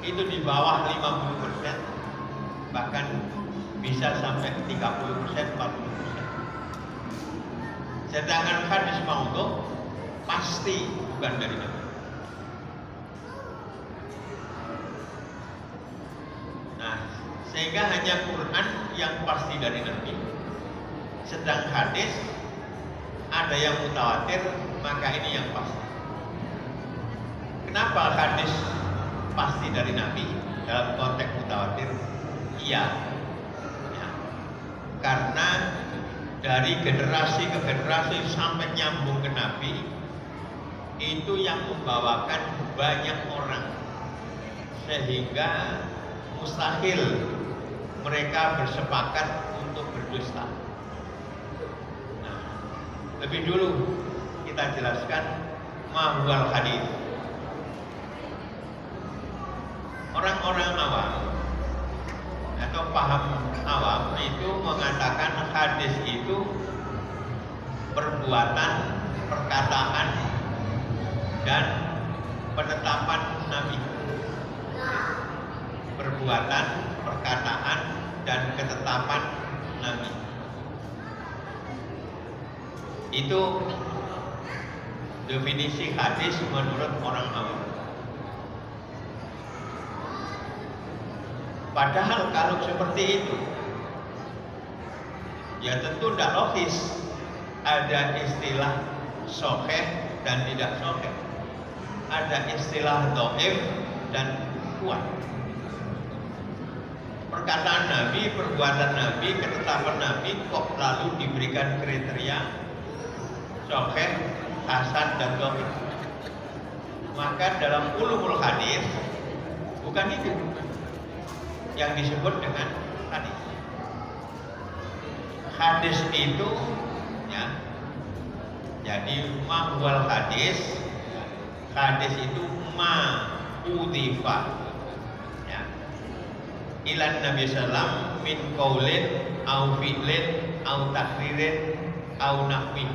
itu di bawah 50%, bahkan bisa sampai 30%, 40%. Sedangkan hadis maudhu pasti bukan dari Nabi. Nah, sehingga hanya Quran yang pasti dari Nabi. Sedang hadis ada yang mutawatir, maka ini yang pasti. Kenapa hadis pasti dari Nabi dalam konteks mutawatir? Iya, ya. Karena dari generasi ke generasi sampai nyambung ke Nabi, itu yang membawakan banyak orang, sehingga mustahil mereka bersepakat untuk berdusta. Nah, lebih dulu kita jelaskan mahwal hadis. Orang-orang awam atau paham awam itu mengatakan hadis itu perbuatan, perkataan, dan penetapan Nabi. Perbuatan, perkataan, dan ketetapan Nabi. Itu definisi hadis menurut orang awam. Padahal kalau seperti itu, ya tentu tidak logis ada istilah sahih dan tidak sahih, ada istilah dhaif dan kuat. Perkataan Nabi, perbuatan Nabi, ketetapan Nabi kok lalu diberikan kriteria sahih, hasan, dan dhaif. Maka dalam ulumul hadis bukan itu yang disebut dengan hadis. Hadis itu ya, jadi mahwal hadis. Hadis itu ma udhifa ya, ilan Nabi sallam min qaulin au fi'lin au takririn au nahwi.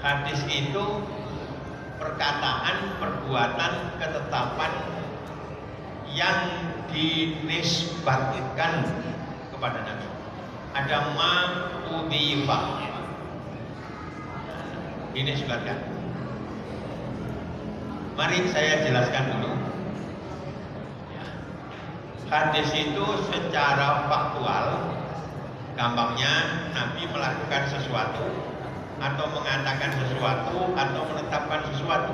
Hadis itu perkataan, perbuatan, ketetapan yang dinisbatkan kepada Nabi. Ada ma udhifa, dinisbatkan. Mari saya jelaskan dulu. Hadis itu secara faktual, gampangnya Nabi melakukan sesuatu atau mengatakan sesuatu atau menetapkan sesuatu.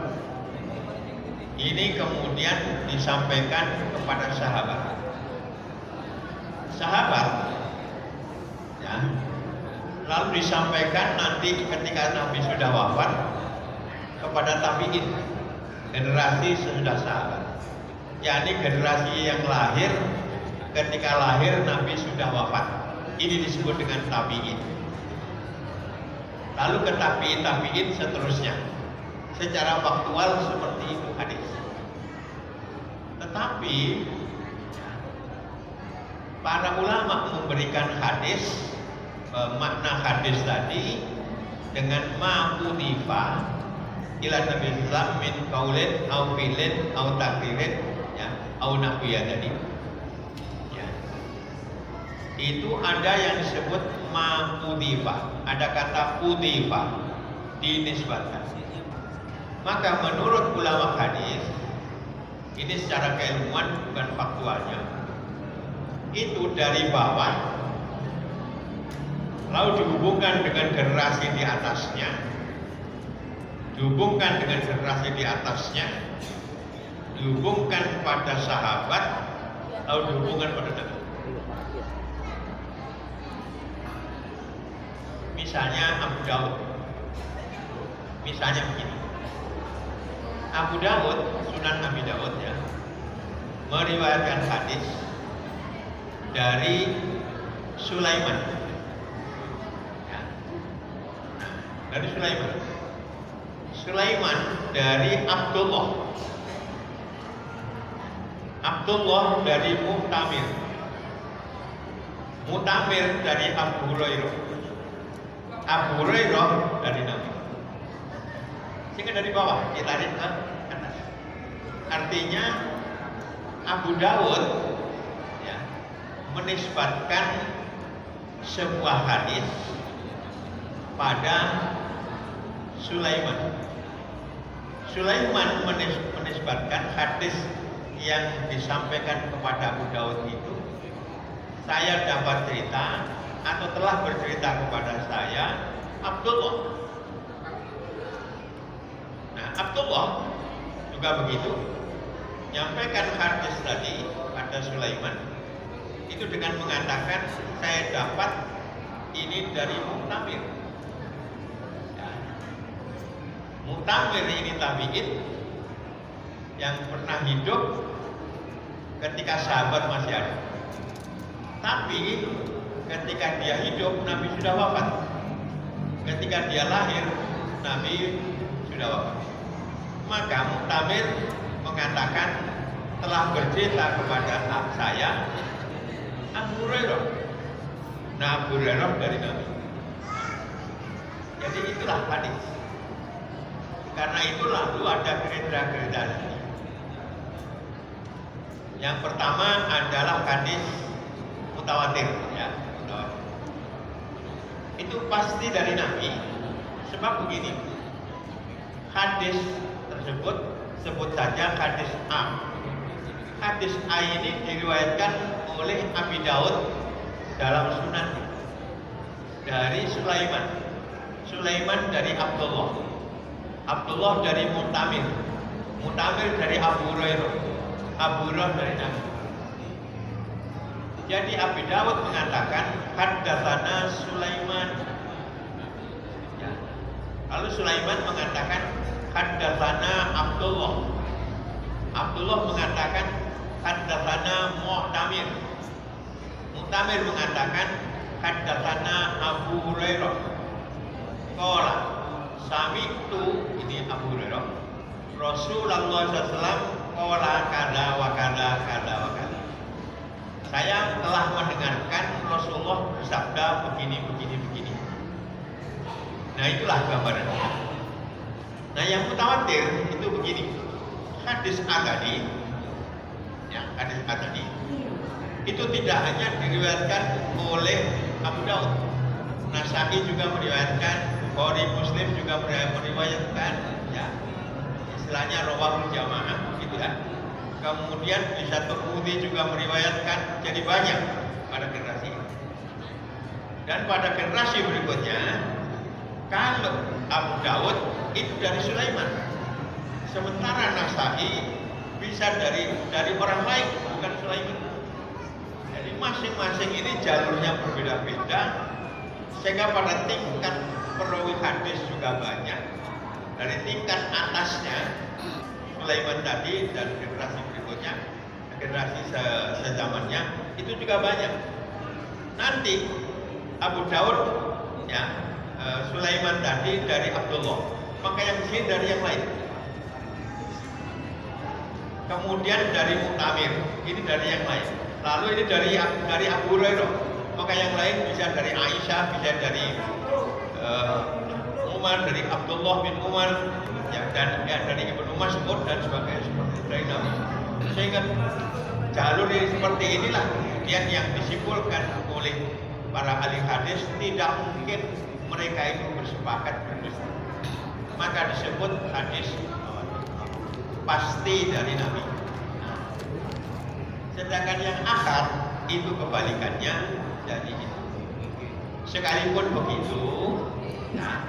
Ini kemudian disampaikan kepada sahabat. Sahabat, ya, lalu disampaikan nanti ketika Nabi sudah wafat kepada tabi'in, generasi sesudah sahabat. Yakni generasi yang lahir ketika lahir Nabi sudah wafat. Ini disebut dengan tabi'in. Lalu ke tabi'in seterusnya. Secara faktual seperti itu hadis. Tetapi para ulama memberikan hadis, makna hadis tadi dengan ma udhifa ila Nabi sallam min qaulin au fi'lin au takririn ya, au nahwiyah tadi. Ya. Itu ada yang disebut ma udhifa, ada kata udhifa, dinisbatkan. Maka menurut ulama hadis, ini secara keilmuan bukan faktualnya, itu dari bawah lalu dihubungkan dengan generasi di atasnya, dihubungkan dengan generasi di atasnya, dihubungkan pada sahabat, lalu dihubungkan pada Nabi. Misalnya Abu Daud, misalnya begini. Abu Daud, Sunan Abi Daud ya, meriwayatkan hadis dari Sulaiman. Ya. Nah, dari Sulaiman. Sulaiman dari Abdullah. Abdullah dari Mu'tamir. Mu'tamir dari Abu Hurairah. Abu Hurairah dari Nabi. Sehingga dari bawah ditarik ke atas. Artinya Abu Dawud ya, menisbatkan sebuah hadis pada Sulaiman. Sulaiman menisbatkan hadis yang disampaikan kepada Abu Dawud itu, saya dapat cerita atau telah bercerita kepada saya Abdullah. Nah, Abdullah juga begitu, menyampaikan hadis tadi pada Sulaiman itu dengan mengatakan saya dapat ini dari Mu'tamir. Ya. Mu'tamir ini tabi'in yang pernah hidup ketika sahabat masih ada. Tapi ketika dia hidup Nabi sudah wafat. Ketika dia lahir Nabi sudah wafat. Maka Mu'tamir mengatakan telah bercerita kepada saya Abu Hurairah. Nah, Abu Hurairah dari Nabi. Jadi itulah hadis. Karena itu lalu ada gerindra-gerindra. Yang pertama adalah hadis mutawatir, ya. Mutawatir. Itu pasti dari Nabi. Sebab begini, hadis tersebut sebut saja hadis A. Hadis A ini diriwayatkan oleh Abi Daud dalam Sunan dari Sulaiman. Sulaiman dari Abdullah. Abdullah dari Mu'tamir. Mu'tamir dari Abu Hurairah. Abu Hurairah dari Nabi. Jadi Abi Dawud mengatakan haddatsana Sulaiman. Ya. Lalu Sulaiman mengatakan haddatsana Abdullah. Abdullah mengatakan haddatsana Mu'tamir. Mu'tamir mengatakan haddatsana Abu Hurairah. Qala sami'tu, ini Abu Hurairah, Rasulullah SAW qala kada wa kada kada wa kada. Saya telah mendengarkan Rasulullah bersabda begini. Nah, itulah gambarannya. Nah, yang mutawatir itu begini. Hadis A tadi, ya, hadis A tadi itu tidak hanya diriwayatkan oleh Abu Daud, Nasa'i juga meriwayatkan, Bukhari, Muslim juga meriwayatkan, ya, istilahnya rawahul jamaah, gitu ya. Kemudian bisa Tirmidzi juga meriwayatkan, jadi banyak pada generasi ini. Dan pada generasi berikutnya, kalau Abu Dawud itu dari Sulaiman, sementara Nasa'i bisa dari orang lain, bukan Sulaiman. Jadi masing-masing ini jalurnya berbeda-beda, sehingga pada tingkat perawi hadis juga banyak. Dari tingkat atasnya Sulaiman tadi dan generasi berikutnya, generasi sezamannya itu juga banyak. Nanti Abu Daud, ya, Sulaiman tadi dari Abdullah, maka yang sini dari yang lain. Kemudian dari Mu'tamir, ini dari yang lain. Lalu ini dari Abu Hurairah, maka yang lain bisa dari Aisyah, bisa dari Umar, dari Abdullah bin Umar, ya, dan ya, dari Ibnu Mas'ud dan sebagainya, seperti dari Nabi. Sehingga jalur ini seperti inilah kemudian yang disimpulkan oleh para ahli hadis, tidak mungkin mereka itu bersepakat berdusta. Maka disebut hadis pasti dari Nabi. Sedangkan yang akad itu kebalikannya. Jadi sekalipun begitu, nah,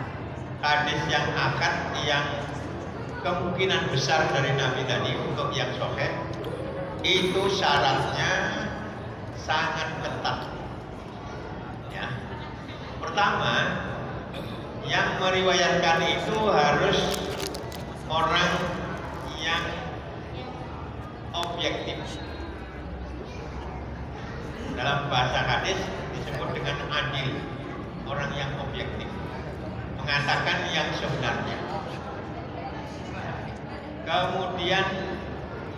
hadis yang akad yang kemungkinan besar dari Nabi tadi untuk yang sahih itu syaratnya sangat ketat. Ya. Pertama, yang meriwayatkan itu harus orang yang objektif. Dalam bahasa hadis disebut dengan adil, orang yang objektif, mengatakan yang sebenarnya. Kemudian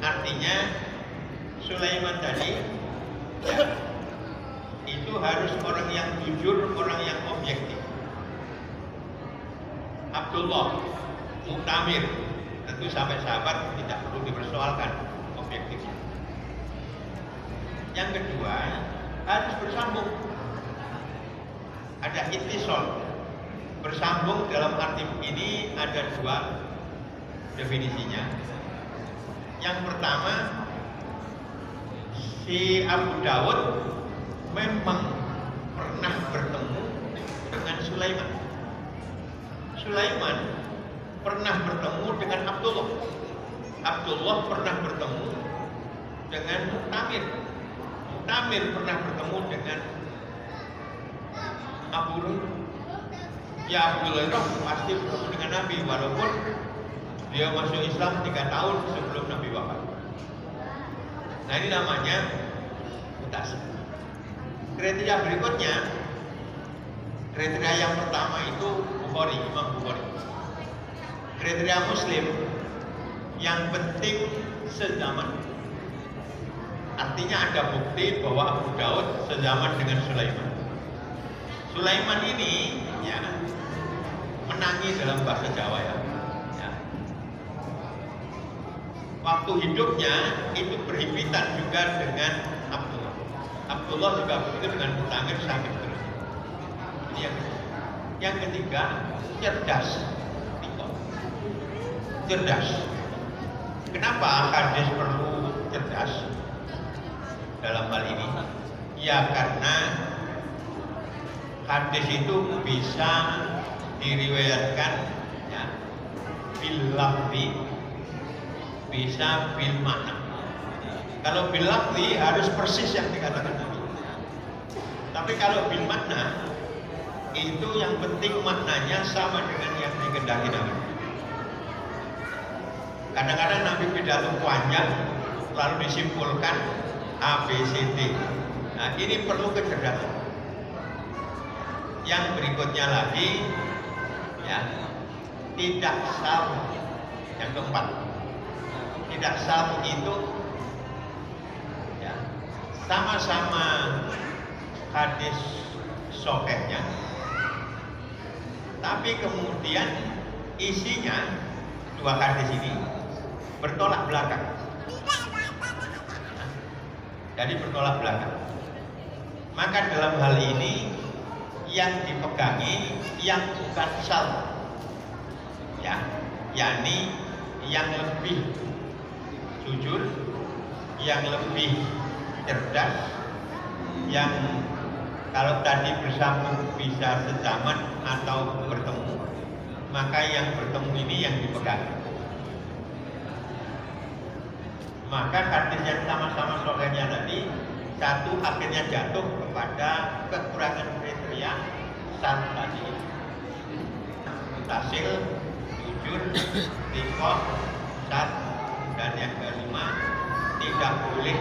artinya Sulaiman tadi, ya, itu harus orang yang jujur, orang yang objektif. Abdullah, Mu'tamir, tentu sampai sahabat tidak perlu dipersoalkan objektifnya. Yang kedua, harus bersambung. Ada ittisal. Bersambung dalam arti ini ada dua definisinya. Yang pertama, si Abu Dawud memang pernah bertemu dengan Sulaiman. Sulaiman pernah bertemu dengan Abdullah. Abdullah pernah bertemu dengan Tamir. Tamir pernah bertemu dengan Abu Hurairah. Ya, Abu Hurairah pasti bertemu dengan Nabi, walaupun dia masuk Islam 3 tahun sebelum Nabi wafat. Nah, ini namanya mutasi. Kriteria berikutnya, kriteria yang pertama itu Bukhari, Imam Bukhari. Kriteria Muslim, yang penting sezaman. Artinya ada bukti bahwa Abu Daud sezaman dengan Sulaiman. Sulaiman ini ya menangi dalam bahasa Jawa ya. Waktu hidupnya itu berhimpitan juga dengan Abdullah. Abdullah juga begitu dengan Tamir sampai terus. Ini yang ketiga, cerdas. Cerdas. Kenapa hadis perlu cerdas dalam hal ini? Ya karena hadis itu bisa diriwayatkan ya, bil lafzi, bisa bil makna. Kalau bil lafzi harus persis yang dikatakan Nabi. Tapi kalau bil makna itu yang penting maknanya sama dengan yang dikehendaki Nabi. Kadang-kadang Nabi pidato panjang lalu disimpulkan A, B, C, D. Nah, ini perlu kecerdasan. Yang berikutnya lagi ya, tidak sama. Yang keempat, tidak sama itu ya, sama-sama hadis sahihnya, tapi kemudian isinya dua hadis ini bertolak belakang. Jadi bertolak belakang. Maka dalam hal ini yang dipegangi yang bukan salah, ya, yakni yang lebih jujur, yang lebih cerdas, yang kalau tadi bersambung bisa sezaman atau bertemu, maka yang bertemu ini yang dipegang. Maka hadis yang sama-sama sahihnya tadi, satu akhirnya jatuh kepada kekurangan kriteria satu tadi. Mutasil, jujur, thiqah, satu, dan yang kelima tidak boleh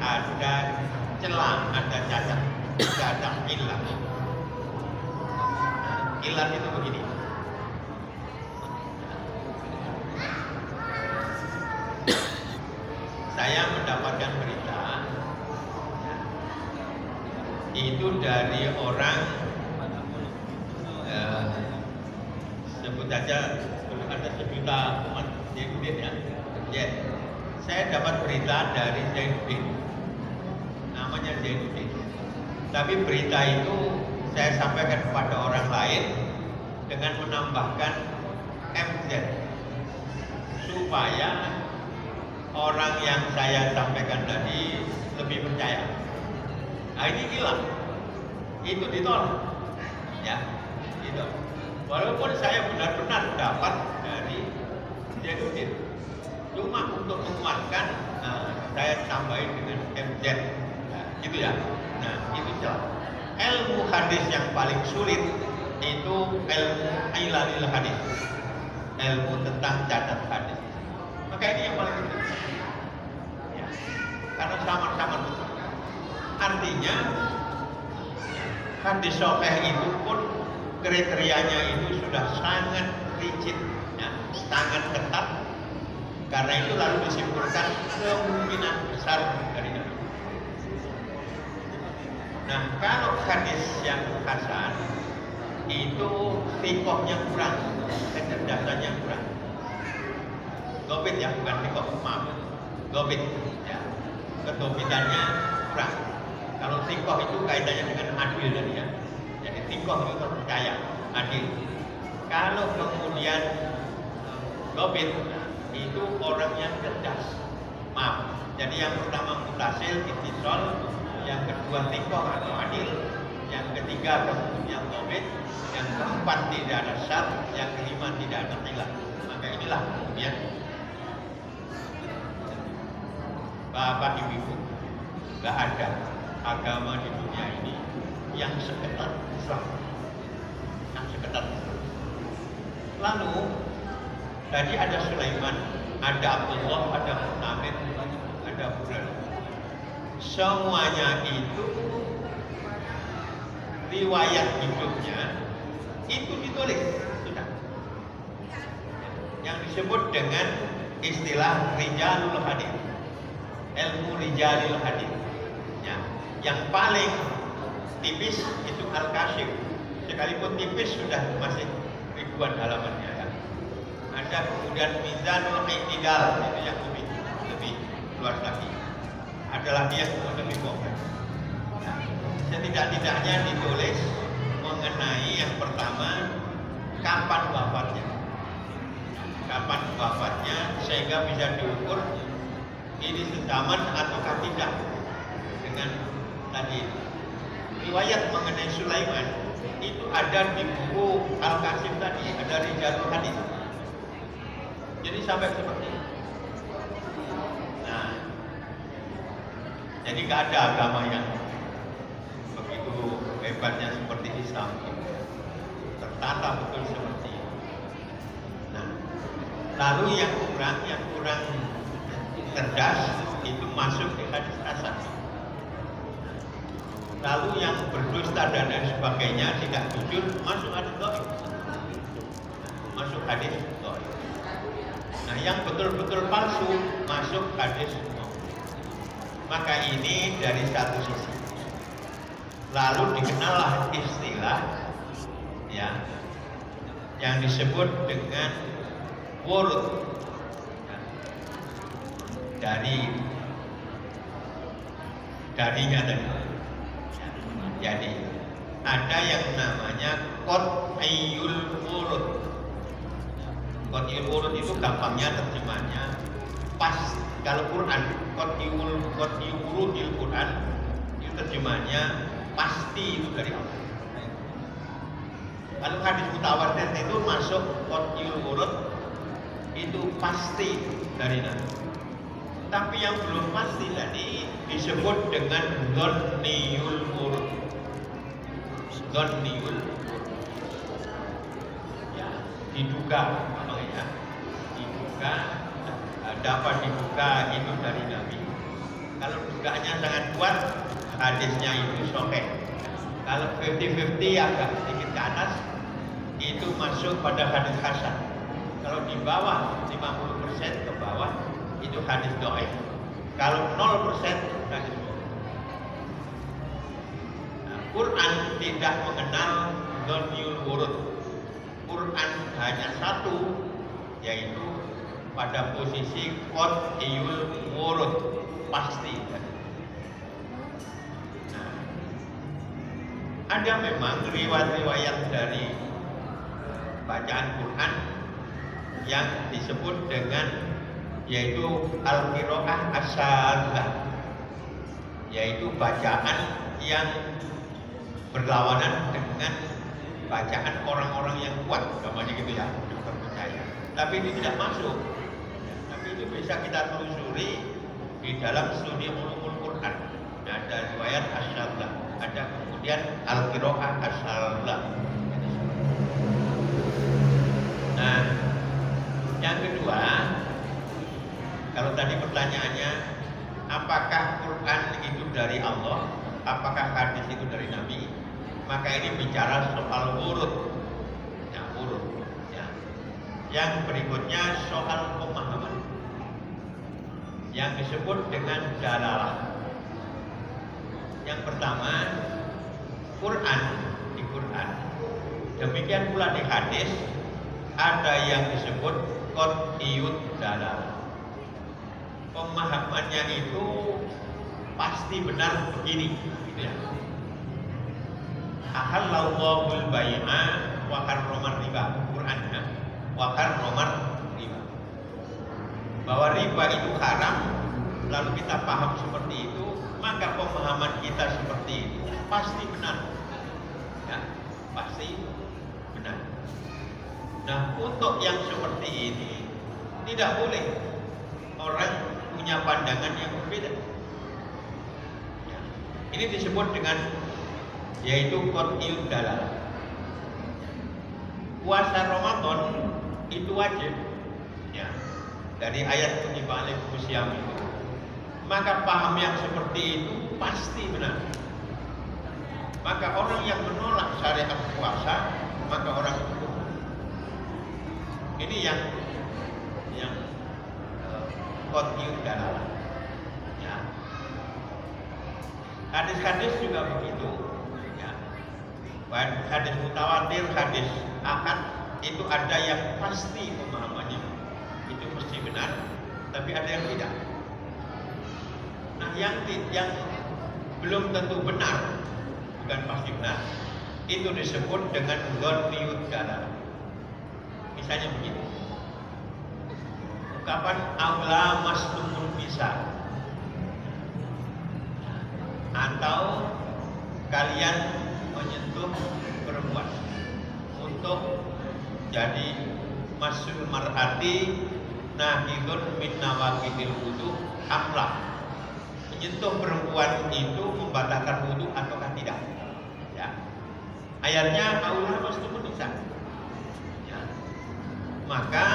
ada celah, ada cacat, ada ilah. Ilah itu begini. Saya mendapatkan berita itu dari orang sebut saja ada sejuta umat Zainuddin ya. Ya, saya dapat berita dari Zainuddin, namanya Zainuddin. Tapi berita itu saya sampaikan kepada orang lain dengan menambahkan MZ supaya orang yang saya sampaikan tadi lebih percaya. Nah, ini hilang, itu ditolak, ya, itu. Walaupun saya benar-benar dapat dari Zainuddin, cuma untuk menguatkan, saya tambahin dengan MZ, nah, gitu ya. Nah, itu jelas. Ilmu hadis yang paling sulit itu ilmu ilalil hadis, ilmu tentang catat hadis. Maka ini yang paling penting, ya, karena sama-sama betul. Artinya hadis sahih itu pun kriterianya itu sudah sangat rigid, ya, sangat ketat. Karena itu lalu disimpulkan kemungkinan besar dari Nabi. Nah, kalau hadis yang hasan itu thiqahnya kurang, kecerdasannya kurang. Dobit ya, bukan thiqah, maaf. Dobit ya. Kedobitannya kurang. Kalau tikoh itu kaitannya dengan adil tadi ya. Jadi tikoh itu terpercaya, adil. Kalau kemudian Gobit itu orang yang cerdas. Maaf. Jadi yang pertama mutasil, ittisal, yang kedua tikoh atau adil, yang ketiga kemudian Gobit, yang keempat tidak ada syar, yang kelima tidak ada khilaf. Maka inilah kemudian Bapak Ibu, gak ada agama di dunia ini yang seketat Islam, yang seketat Islam. Lalu tadi ada Sulaiman, ada Abdullah, ada Muhammad, ada Bulan. Semuanya itu riwayat hidupnya itu ditulis sudah. Yang disebut dengan istilah rijalul hadis, ilmu rijalil hadis. Ya, yang paling tipis itu Al-Kasyif. Sekalipun tipis sudah masih ribuan halamannya ya. Ada kemudian Mizanul I'tidal, itu yang lebih luas lagi. Adalah dia yang lebih kompleks. Nah, setidak-tidaknya ditulis mengenai yang pertama kapan wafatnya. Kapan wafatnya sehingga bisa diukur ini sezaman ataukah tidak dengan tadi riwayat mengenai Sulaiman itu ada di buku Al-Kasyif tadi, ada Rijalul Hadis. Jadi sampai seperti itu. Nah, jadi gak ada agama yang begitu hebatnya seperti Islam, tertata betul seperti itu. Nah, lalu yang kurang cerdas itu masuk di hadis hasan. Lalu yang berdusta dan lain sebagainya tidak jujur masuk hadis dhaif. Masuk hadis dhaif. Nah, yang betul-betul palsu masuk hadis dhaif. Maka ini dari satu sisi. Lalu dikenallah istilah ya yang disebut dengan wurud. Darinya tadi. Jadi ada yang namanya qat'iyul wurud. Qat'iyul wurud itu gampangnya terjemahnya pas. Kalau Quran qat'iyul wurudil Quran itu terjemahnya pasti itu dari Allah. Kalau hadis mutawatir itu masuk qat'iyul wurud itu pasti dari Nabi. Tapi yang belum pasti tadi disebut dengan dhanniyul wurud. Dhanniyul wurud. Ya, diduga ya. Diduga dapat diduga itu dari Nabi. Kalau duganya sangat kuat, hadisnya itu sahih. Kalau 50-50 agak sedikit ke atas, itu masuk pada hadis hasan. Kalau di bawah 50% ke bawah itu hadis dhaif. Kalau 0% hadis dhaif. Nah, Quran tidak mengenal dhanniyul wurud. Quran hanya satu, yaitu pada posisi qat'iyul wurud, pasti. Nah, ada memang riwayat-riwayat dari bacaan Quran yang disebut dengan yaitu al-qiraah as-sadzah, yaitu bacaan yang berlawanan dengan bacaan orang-orang yang kuat, namanya gitu ya, percaya. Tapi ini tidak masuk. Tapi itu bisa kita telusuri di dalam studi ulumul Quran. Ada riwayat as-sadzah, ada kemudian al-qiraah as-sadzah. Nah, yang kedua, kalau tadi pertanyaannya, apakah Quran itu dari Allah, apakah hadis itu dari Nabi? Maka ini bicara soal wurud. Ya, wurud. Ya. Yang berikutnya soal pemahaman, yang disebut dengan dalalah. Yang pertama, Quran, di Quran. Demikian pula di hadis, ada yang disebut qat'iyud dalalah. Pemahamannya itu pasti benar begini, gitu ya. Ahallallahul bai'a wa harramar riba, Qur'annya wa harramar riba. Bahwa riba itu haram, lalu kita paham seperti itu, maka pemahaman kita seperti itu pasti benar, ya, pasti benar. Nah, untuk yang seperti ini tidak boleh orang punya pandangan yang berbeda. Ya. Ini disebut dengan yaitu qat'iyud dalalah. Puasa Ramadan itu wajib, ya, dari ayat kutiba alaikumus syiyam itu. Maka paham yang seperti itu pasti benar. Maka orang yang menolak syariat puasa, maka orang itu kufur. Ini yang qat'iyud dalalah. Ya. Hadis-hadis juga begitu. Ya. Baik hadis mutawatir, hadis ahad itu ada yang pasti pemahamannya itu mesti benar, tapi ada yang tidak. Nah, yang belum tentu benar, bukan pasti benar, itu disebut dengan qat'iyud dalalah. Misalnya begini, ungkapan aula maslumun bisa, atau kalian menyentuh perempuan untuk jadi masul mar'ati nahidun min nawaqidil wudu amla. Menyentuh perempuan itu membatalkan wudu ataukah tidak? Ya. Ayatnya aula maslumun bisa. Ya. Maka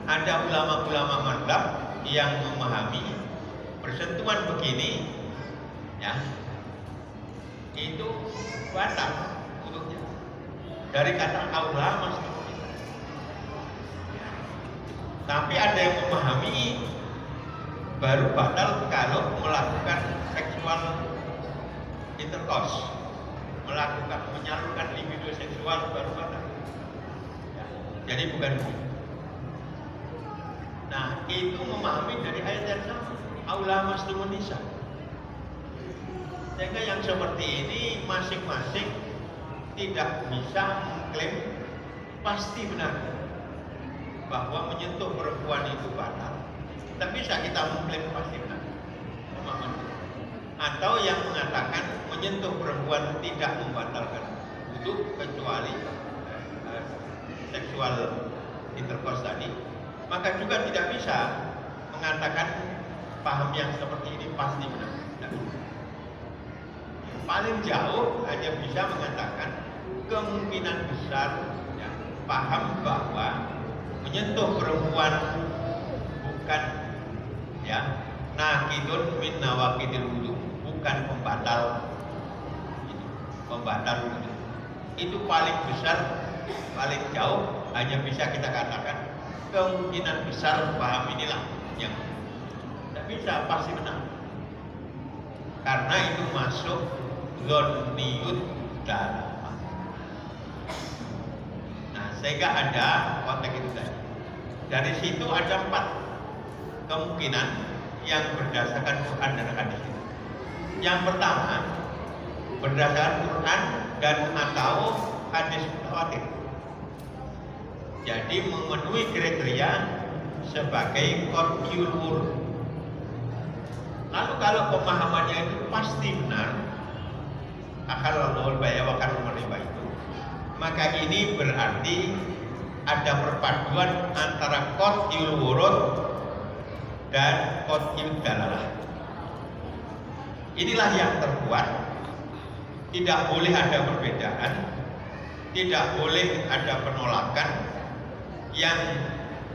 ada ulama-ulama mazhab yang memahami persentuhan begini, ya, itu batal wudhunya. Dari kata aula masuk. Tapi ada yang memahami baru batal kalau melakukan seksual intercourse, menyalurkan libido seksual baru batal. Ya. Jadi bukan begitu. Nah, itu memahami dari ayat yang sama, aula maslumun nisa. Sehingga yang seperti ini masing-masing tidak bisa mengklaim pasti benar bahwa menyentuh perempuan itu batal. Tak bisa kita mengklaim pasti benar pemahaman. Atau yang mengatakan menyentuh perempuan tidak membatalkan wudu kecuali seksual intercourse tadi, maka juga tidak bisa mengatakan paham yang seperti ini pasti benar. Paling jauh hanya bisa mengatakan kemungkinan besar, ya, paham bahwa menyentuh perempuan bukan, ya, naqidun min nawaqidil wudu, bukan pembatal wudu. Itu paling besar, paling jauh hanya bisa kita katakan kemungkinan besar paham inilah yang tidak bisa pasti benar, karena itu masuk qat'iyud dalalah. Nah, sehingga ada konteks itu tadi. Dari situ ada 4 kemungkinan yang berdasarkan Quran dan hadis. Yang pertama, berdasarkan Quran dan atau hadis mutawatir. Jadi memenuhi kriteria sebagai qat'iyul wurud. Lalu kalau pemahamannya itu pasti benar, ahallallahul bai'a wa harramar riba itu, maka ini berarti ada perpaduan antara qat'iyul wurud dan qat'iyud dalalah. Inilah yang terkuat. Tidak boleh ada perbedaan, tidak boleh ada penolakan. Yang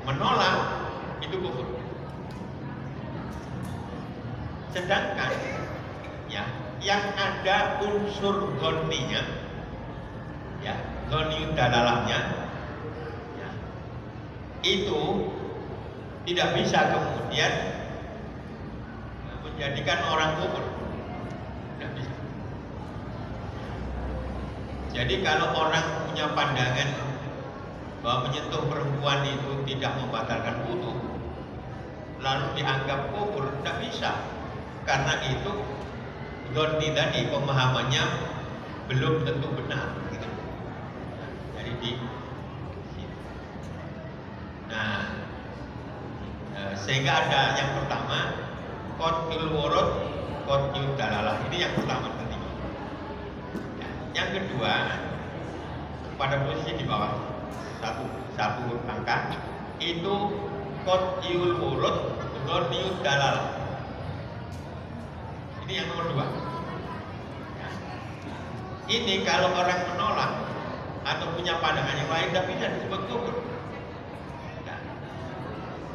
menolak itu kufur. Sedangkan, ya, yang ada unsur ghonninya, ya, ghonniyud dalalahnya, ya, itu tidak bisa kemudian menjadikan orang kufur. Tidak bisa. Jadi kalau orang punya pandangan bahwa menyentuh perempuan itu tidak membatalkan wudu, lalu dianggap kufur, tidak bisa. Karena itu Doni tadi pemahamannya belum tentu benar gitu. Jadi di sini. Nah, sehingga ada yang pertama qat'ul wurud, qat'ul dalalah. Ini yang pertama tadi. Ya. Yang kedua pada posisi di bawah satu angka itu qat'ul wurud, qat'ul dalalah. Ini yang nomor 2. Ya. Ini kalau orang menolak atau punya pandangan yang lain tidak bisa disebut kufur. Ya.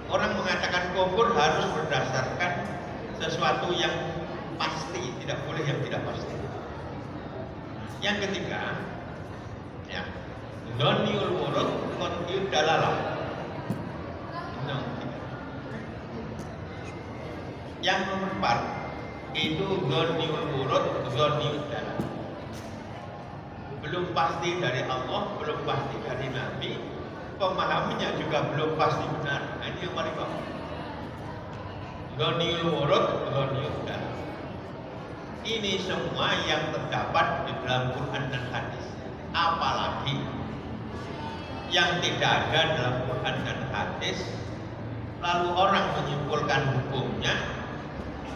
Orang mengatakan kufur harus berdasarkan sesuatu yang pasti, tidak boleh yang tidak pasti. Yang ketiga, ya, dzanniul wurud qat'ul dalalah. Yang nomor 4 itu dzanniul wurud, dzanniul dalalah. Belum pasti dari Allah, belum pasti dari Nabi, pemahamannya juga belum pasti benar. Nah, ini yang paling bawah. Dzanniul wurud, dzanniul dalalah. Ini semua yang terdapat di dalam Quran dan hadis. Apalagi yang tidak ada dalam Quran dan hadis, lalu orang menyimpulkan hukumnya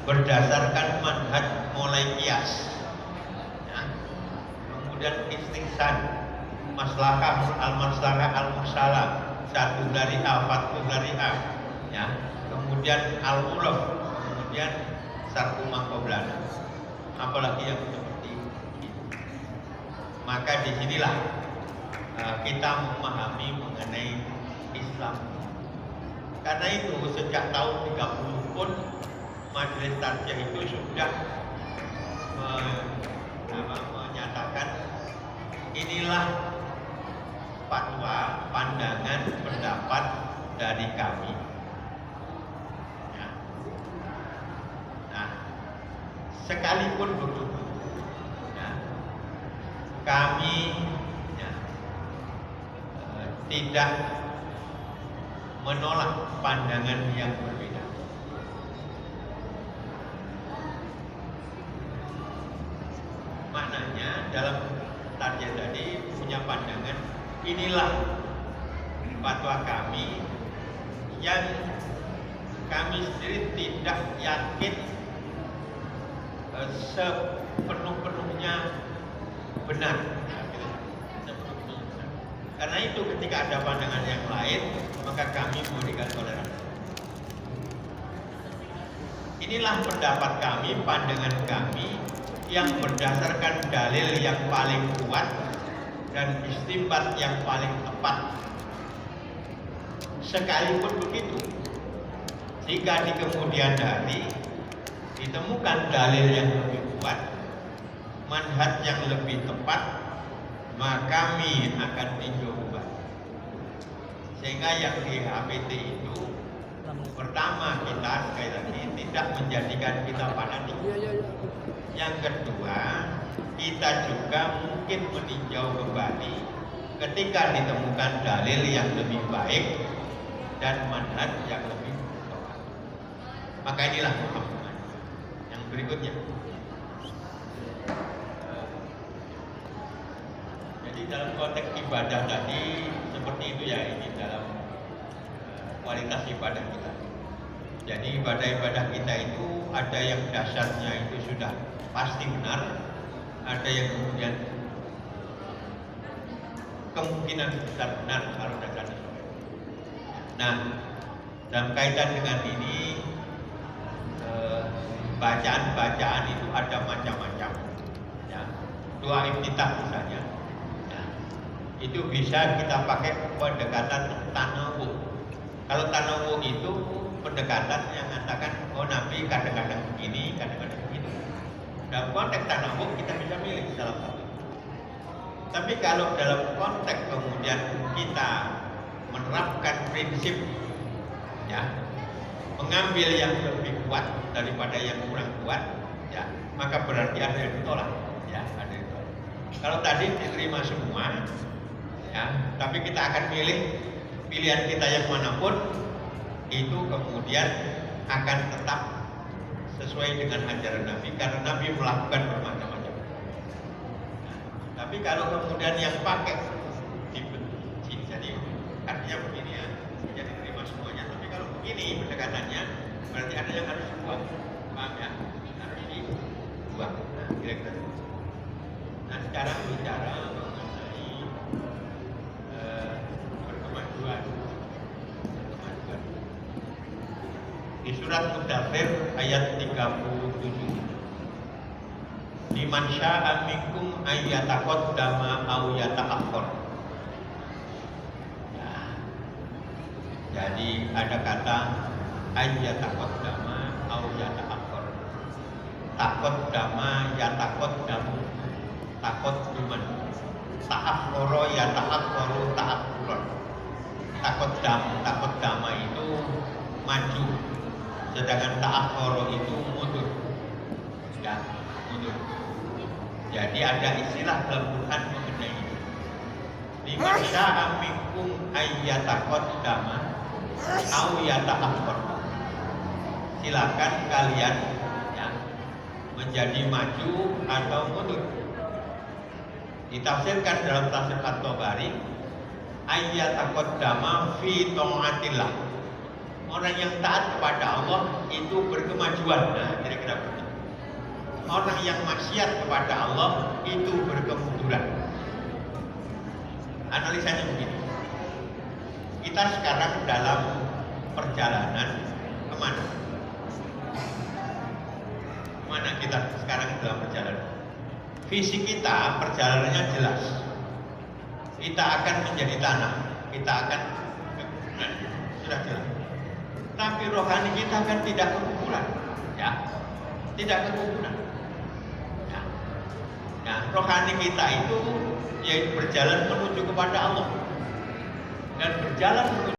berdasarkan manhaj mulai kias, ya. Kemudian istinsan, maslahah al-maslahah al-mursalah, satu dari A, fatwa dari A, ya. Kemudian al-uruf, kemudian sarfu maqablana. Apalagi yang seperti itu. Maka disinilah kita memahami mengenai Islam. Karena itu sejak tahun 30 pun Majelis Tarjih itu sudah menyatakan inilah fatwa, pandangan, pendapat dari kami. Ya. Nah, sekalipun begitu, ya, kami ya, tidak menolak pandangan yang berbeda. Maknanya dalam tarjih tadi punya pandangan, inilah fatwa kami yang kami sendiri tidak yakin sepenuh-penuhnya benar. Karena itu ketika ada pandangan yang lain, maka kami memberikan toleransi. Inilah pendapat kami, pandangan kami yang berdasarkan dalil yang paling kuat dan istinbat yang paling tepat. Sekalipun begitu, jika di kemudian hari ditemukan dalil yang lebih kuat, manhaj yang lebih tepat, maka kami akan tinjau ubah. Sehingga yang di HPT itu pertama, kita sekali lagi tidak menjadikan kita fanatik. Yang kedua, kita juga mungkin meninjau kembali ketika ditemukan dalil yang lebih baik dan manhaj yang lebih tepat. Maka inilah pemahaman. Yang berikutnya, jadi dalam konteks ibadah tadi seperti itu ya, ini dalam kualitas ibadah kita. Jadi ibadah-ibadah kita itu ada yang dasarnya itu sudah pasti benar, ada yang kemudian kemungkinan besar benar kalau dasarnya. Nah, dalam kaitan dengan ini bacaan-bacaan itu ada macam-macam. Ya. Doa iftitah misalnya, ya. Itu bisa kita pakai pendekatan tanawu. Kalau tanawu itu pendekatan yang mengatakan, oh Nabi kadang-kadang begini, kadang-kadang begitu. Dalam konteks tanawu kita bisa milih salah satu. Tapi kalau dalam konteks kemudian kita menerapkan prinsip, ya, mengambil yang lebih kuat daripada yang kurang kuat, ya, maka berarti ada yang ditolak, ya, ada yang ditolak. Kalau tadi diterima semua, ya, tapi kita akan milih pilihan kita yang manapun, itu kemudian akan tetap sesuai dengan ajaran Nabi, karena Nabi melakukan bermacam-macam. Tapi kalau kemudian yang pakai dibenci, jadi artinya begini ya, jadi terima semuanya. Tapi kalau begini pendekatannya, berarti ada yang harus dibuang, paham ya? Harus dibuang. Nah, kira-kira. Nah, sekarang bicara mengenai berkemajuan. Di surat Mudaththir ayat 37. Liman syaa minkum ayyataqaddama aw yata'akhkhar. Nah, jadi ada kata ayyataqaddama aw yata'akhkhar. Taqaddama yataqaddamu. Taqadduman. Ta'akhkhara yata'akhkharu ta'akhkhuran. Taqaddama itu maju. Sedangkan ta'akhkhara itu mundur. Ya, mundur. Jadi ada istilah dalam Quran mengenai ini. Liman syaa minkum ayyataqaddama aw yata'akhkhar. Silakan kalian ya, menjadi maju atau mundur. Ditafsirkan dalam tafsir At-Tabari, ayyataqaddama fi ta'atillah. Orang yang taat kepada Allah itu berkemajuan. Nah, kira-kira begitu. Orang yang maksiat kepada Allah itu berkemunduran. Analisanya begini. Kita sekarang dalam perjalanan kemana? Kemana kita sekarang dalam perjalanan? Visi kita perjalanannya jelas. Kita akan menjadi tanah. Kita akan sudah jelas. Tapi rohani kita kan tidak kekuburan, ya, tidak kekuburan. Nah, rohani kita itu yaitu berjalan menuju kepada Allah dan berjalan menuju